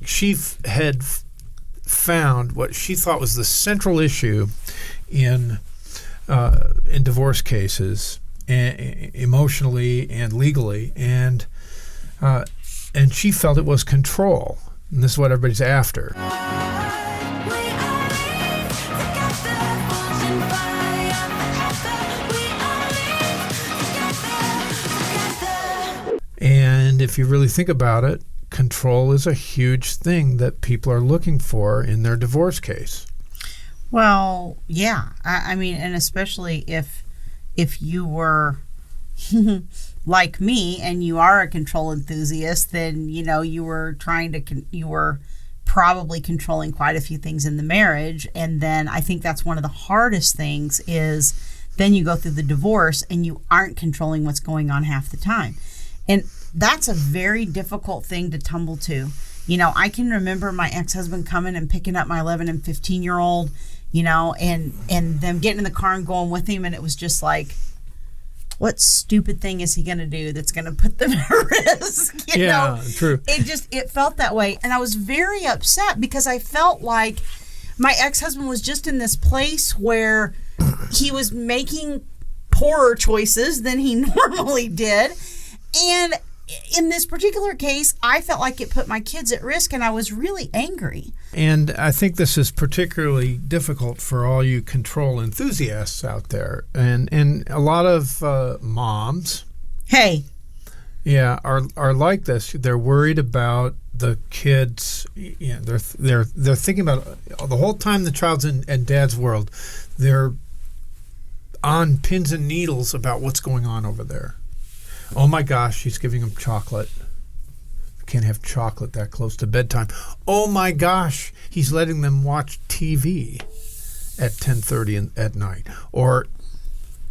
she had found what she thought was the central issue in divorce cases, emotionally and legally, and she felt it was control. And this is what everybody's after. And if you really think about it, control is a huge thing that people are looking for in their divorce case. Well, yeah. I mean, and especially if you were like me and you are a control enthusiast, then, you were you were probably controlling quite a few things in the marriage. And then I think that's one of the hardest things is then you go through the divorce and you aren't controlling what's going on half the time. And that's a very difficult thing to tumble to. I can remember my ex-husband coming and picking up my 11 and 15-year-old, and them getting in the car and going with him. And it was just like, what stupid thing is he going to do that's going to put them at risk? You know? True. It felt that way. And I was very upset because I felt like my ex-husband was just in this place where he was making poorer choices than he normally did. And in this particular case, I felt like it put my kids at risk, and I was really angry. And I think this is particularly difficult for all you control enthusiasts out there. And a lot of moms, are like this. They're worried about the kids. They're thinking about the whole time the child's in dad's world. They're on pins and needles about what's going on over there. Oh my gosh, she's giving him chocolate. You can't have chocolate that close to bedtime. Oh my gosh, he's letting them watch TV at 10:30 at night. Or,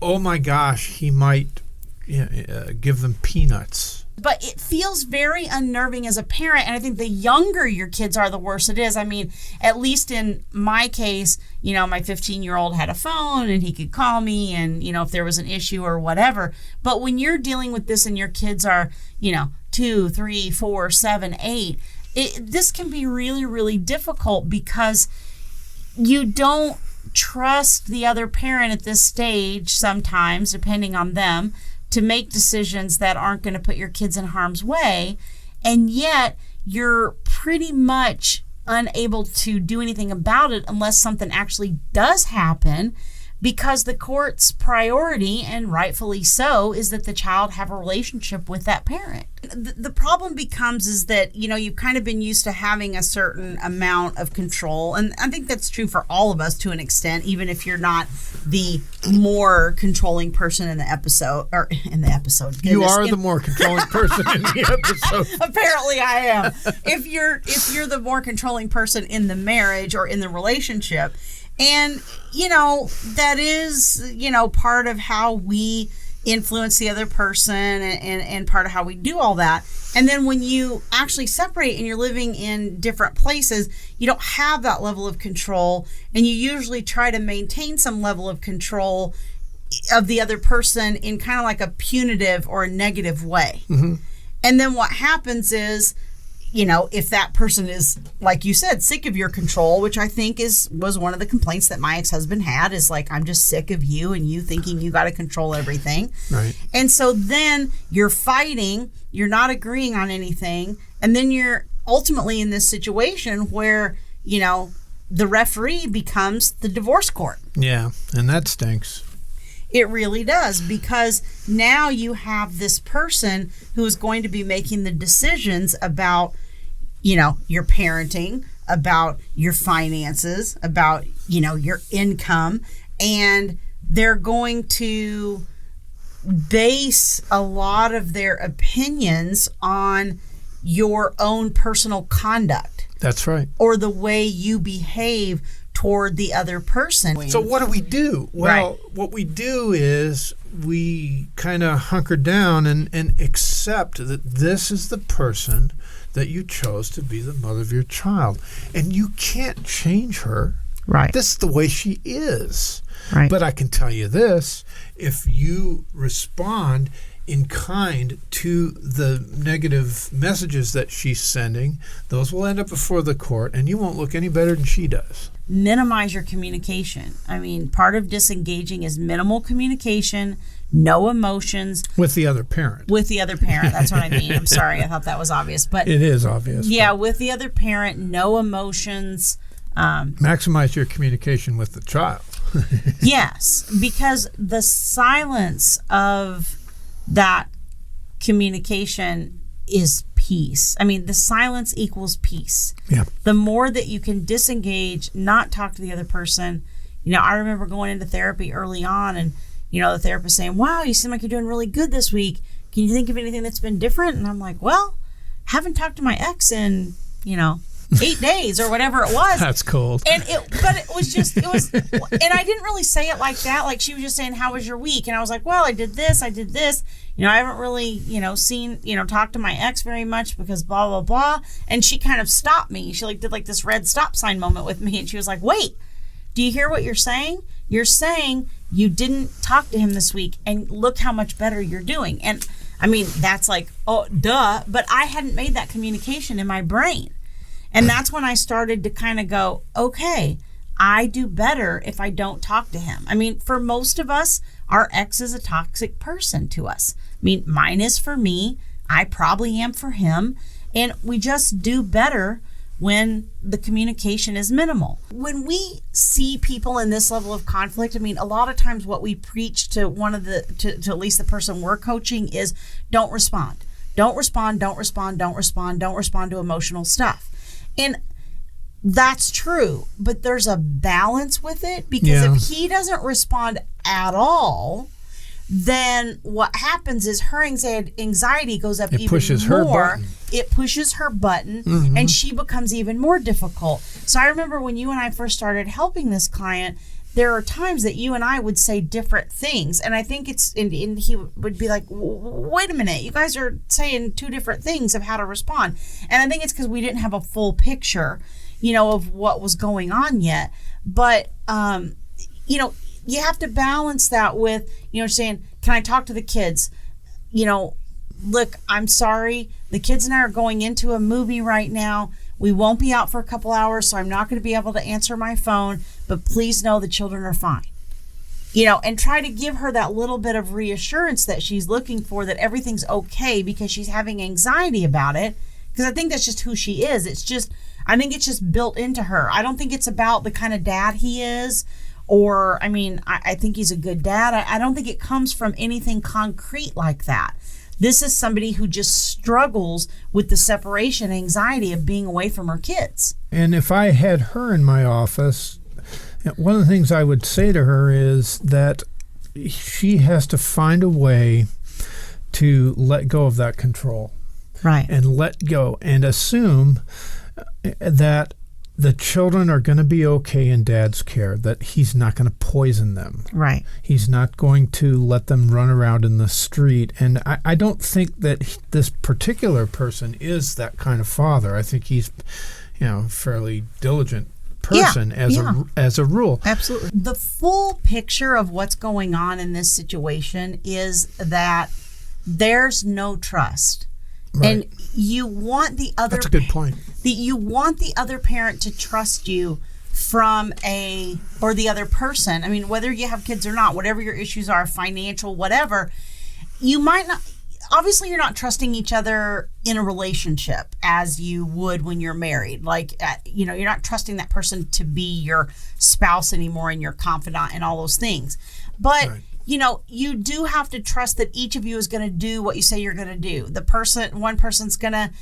oh my gosh, he might give them peanuts. But it feels very unnerving as a parent, and I think the younger your kids are, the worse it is. I mean, at least in my case, my 15-year-old had a phone and he could call me and, if there was an issue or whatever. But when you're dealing with this and your kids are, 2, 3, 4, 7, 8, this can be really, really difficult because you don't trust the other parent at this stage sometimes, depending on them, to make decisions that aren't going to put your kids in harm's way. And yet you're pretty much unable to do anything about it unless something actually does happen, because the court's priority, and rightfully so, is that the child have a relationship with that parent. The problem becomes is that, you've kind of been used to having a certain amount of control. And I think that's true for all of us to an extent, even if you're not the more controlling person in the episode. Goodness. You are the more controlling person in the episode. Apparently I am. If you're the more controlling person in the marriage or in the relationship, and, that is, part of how we influence the other person and part of how we do all that. And then when you actually separate and you're living in different places, you don't have that level of control, and you usually try to maintain some level of control of the other person in kind of like a punitive or a negative way. Mm-hmm. And then what happens is, if that person is, like you said, sick of your control, which I think was one of the complaints that my ex-husband had, is like, I'm just sick of you and you thinking you got to control everything. Right. And so then you're fighting, you're not agreeing on anything, and then you're ultimately in this situation where, the referee becomes the divorce court. Yeah, and that stinks. It really does, because now you have this person who is going to be making the decisions about, your parenting, about your finances, about, your income, and they're going to base a lot of their opinions on your own personal conduct. That's right. Or the way you behave toward the other person. So what do we do? Well, right. What we do is we kind of hunker down and accept that this is the person that you chose to be the mother of your child. And you can't change her. Right. This is the way she is. Right. But I can tell you this, if you respond in kind to the negative messages that she's sending, those will end up before the court, and you won't look any better than she does. Minimize your communication. I mean, part of disengaging is minimal communication, no emotions. With the other parent. With the other parent. That's what I mean. I'm sorry. I thought that was obvious. But it is obvious. Yeah, with the other parent, no emotions. Maximize your communication with the child. Yes, because the silence of that communication is peace. I mean, the silence equals peace. Yeah. The more that you can disengage, not talk to the other person. I remember going into therapy early on, and the therapist saying, "Wow, you seem like you're doing really good this week. Can you think of anything that's been different?" And I'm like, "Well, haven't talked to my ex in 8 days or whatever it was." That's cold. And it was, and I didn't really say it like that. Like, she was just saying, "How was your week?" And I was like, "Well, I did this. I haven't really, seen, talked to my ex very much because blah, blah, blah." And she kind of stopped me. She did this red stop sign moment with me. And she was like, "Wait, do you hear what you're saying? You're saying you didn't talk to him this week, and look how much better you're doing." And I mean, that's like, oh, duh. But I hadn't made that communication in my brain. And that's when I started to kind of go, okay, I do better if I don't talk to him. I mean, for most of us, our ex is a toxic person to us. I mean, mine is for me. I probably am for him. And we just do better when the communication is minimal. When we see people in this level of conflict, I mean, a lot of times what we preach to to at least the person we're coaching is don't respond. Don't respond, don't respond, don't respond, don't respond to emotional stuff. And that's true, but there's a balance with it, because if he doesn't respond at all, then what happens is her anxiety goes up even more. It pushes her button, mm-hmm. and she becomes even more difficult. So I remember when you and I first started helping this client, there are times that you and I would say different things. And I think and he would be like, "Wait a minute, you guys are saying two different things of how to respond." And I think it's because we didn't have a full picture, of what was going on yet. But, you have to balance that with, saying, "Can I talk to the kids? Look, I'm sorry. The kids and I are going into a movie right now. We won't be out for a couple hours, so I'm not going to be able to answer my phone, but please know the children are fine." And try to give her that little bit of reassurance that she's looking for, that everything's okay, because she's having anxiety about it. Because I think that's just who she is. I think it's just built into her. I don't think it's about the kind of dad he is, or, I think he's a good dad. I don't think it comes from anything concrete like that. This is somebody who just struggles with the separation anxiety of being away from her kids. And if I had her in my office, one of the things I would say to her is that she has to find a way to let go of that control. Right. And let go and assume that the children are going to be okay in dad's care, that he's not going to poison them. Right. He's not going to let them run around in the street. And I don't think that this particular person is that kind of father. I think he's, fairly diligent person as a rule. Absolutely. The full picture of what's going on in this situation is that there's no trust. Right. And you want the other... That's a good point. You want the other parent to trust you or the other person. I mean, whether you have kids or not, whatever your issues are, financial, whatever, you might not... Obviously, you're not trusting each other in a relationship as you would when you're married. You're not trusting that person to be your spouse anymore and your confidant and all those things. But... Right. You do have to trust that each of you is going to do what you say you're going to do. One person's going to,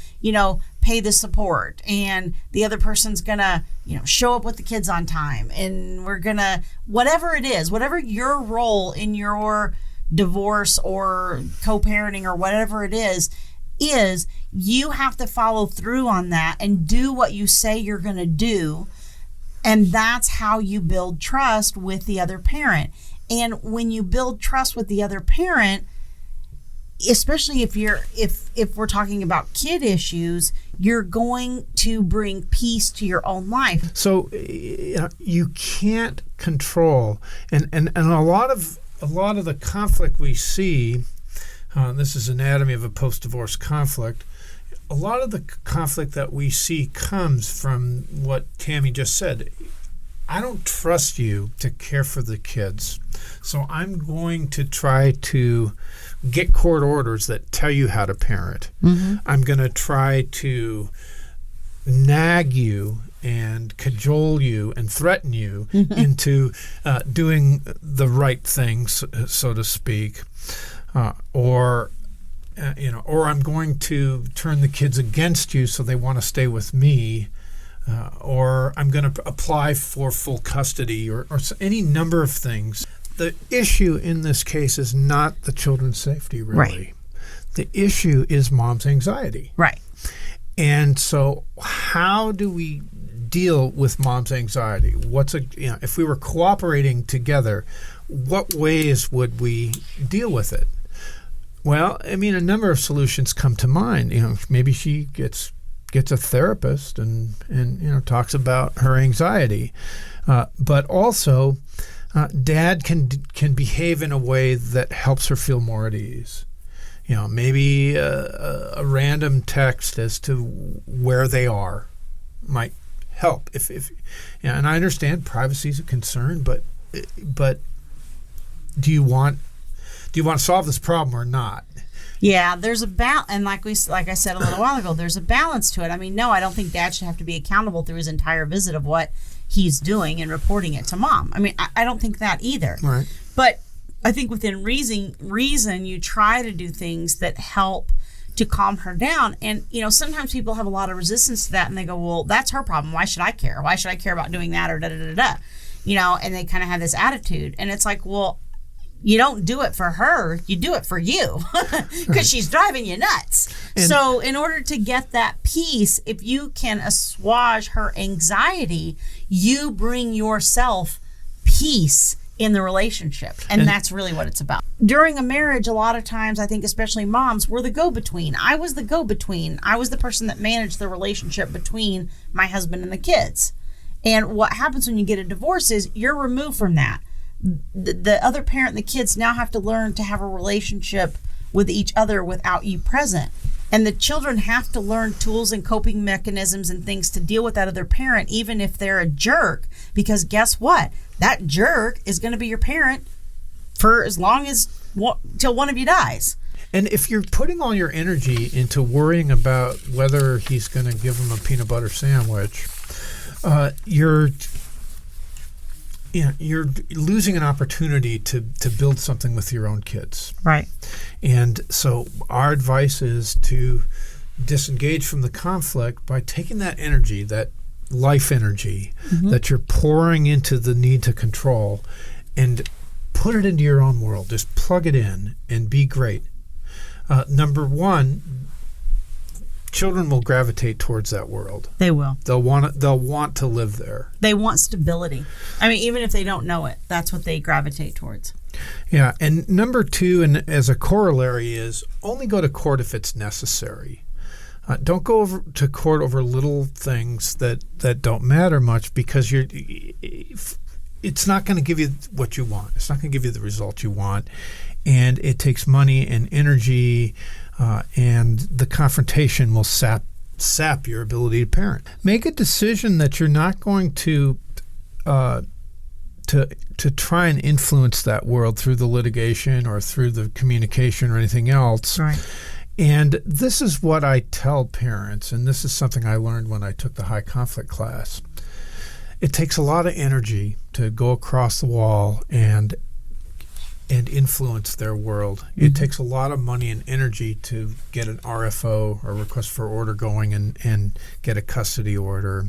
pay the support, and the other person's going to, show up with the kids on time. And we're going to, whatever it is, whatever your role in your divorce or co-parenting or whatever it is, you have to follow through on that and do what you say you're going to do. And that's how you build trust with the other parent. And when you build trust with the other parent, especially if we're talking about kid issues, you're going to bring peace to your own life. So you can't control, and a lot of the conflict we see This is anatomy of a post-divorce conflict. A lot of the conflict that we see comes from what Tammy just said. I don't trust you to care for the kids, so I'm going to try to get court orders that tell you how to parent. Mm-hmm. I'm going to try to nag you and cajole you and threaten you into doing the right thing, so to speak, or I'm going to turn the kids against you so they want to stay with me, or I'm going to apply for full custody, or any number of things. The issue in this case is not the children's safety, really. Right. The issue is mom's anxiety. Right. And so how do we deal with mom's anxiety? If we were cooperating together, what ways would we deal with it? Well, I mean, a number of solutions come to mind. Maybe she gets a therapist and talks about her anxiety, but also dad can behave in a way that helps her feel more at ease. Maybe a random text as to where they are might help. And I understand privacy is a concern, but do you want to solve this problem or not? Yeah, there's a balance, and like I said a little while ago, there's a balance to it. I mean, no, I don't think dad should have to be accountable through his entire visit of what he's doing and reporting it to mom. I mean, I don't think that either. Right. But I think within reason, you try to do things that help to calm her down. And, sometimes people have a lot of resistance to that, and they go, well, that's her problem. Why should I care? Why should I care about doing that, or da-da-da-da? And they kind of have this attitude. And it's like, well, you don't do it for her, you do it for you, because she's driving you nuts. And so in order to get that peace, if you can assuage her anxiety, you bring yourself peace in the relationship. And that's really what it's about. During a marriage, a lot of times, I think especially moms, we're the go-between. I was the go-between. I was the person that managed the relationship between my husband and the kids. And what happens when you get a divorce is you're removed from that. The other parent and the kids now have to learn to have a relationship with each other without you present. And the children have to learn tools and coping mechanisms and things to deal with that other parent, even if they're a jerk. Because guess what? That jerk is going to be your parent for as long as till one of you dies. And if you're putting all your energy into worrying about whether he's going to give him a peanut butter sandwich, you're losing an opportunity to build something with your own kids. Right. And so our advice is to disengage from the conflict by taking that energy, that life energy that you're pouring into the need to control, and put it into your own world. Just plug it in and be great. Number one, children will gravitate towards that world. They will. They'll want to live there. They want stability. I mean, even if they don't know it, that's what they gravitate towards. Yeah, and number two, and as a corollary, is only go to court if it's necessary. Don't go to court over little things that don't matter much, because it's not going to give you what you want. It's not going to give you the result you want, and it takes money and energy. And the confrontation will sap your ability to parent. Make a decision that you're not going to try and influence that world through the litigation or through the communication or anything else. Right. And this is what I tell parents, and this is something I learned when I took the high conflict class. It takes a lot of energy to go across the wall and influence their world. It takes a lot of money and energy to get an RFO, or request for order, going and get a custody order.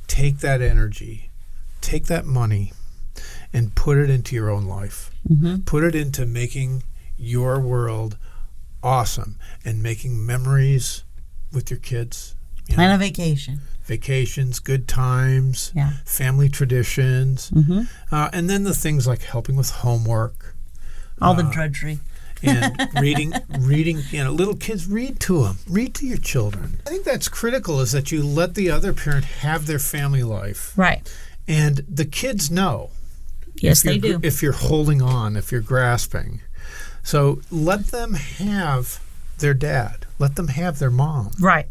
Take that energy, take that money, and put it into your own life. Put it into making your world awesome and making memories with your kids. Plan a vacation. Vacations, good times, family traditions, and then the things like helping with homework, all the drudgery, and reading. Little kids, read to them, read to your children. I think that's critical, is that you let the other parent have their family life, right? And the kids know. Yes, they do. If you're holding on, if you're grasping, So let them have their dad. Let them have their mom. Right.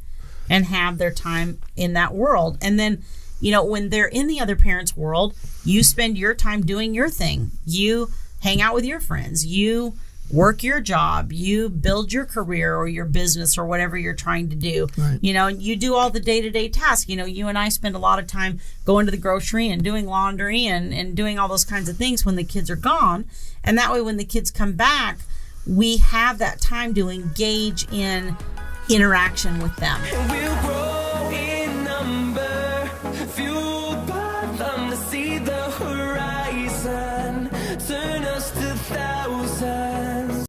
And have their time in that world. And then, when they're in the other parent's world, you spend your time doing your thing. You hang out with your friends. You work your job. You build your career or your business or whatever you're trying to do. Right. You do all the day-to-day tasks. You and I spend a lot of time going to the grocery and doing laundry and doing all those kinds of things when the kids are gone. And that way, when the kids come back, we have that time to engage in interaction with them.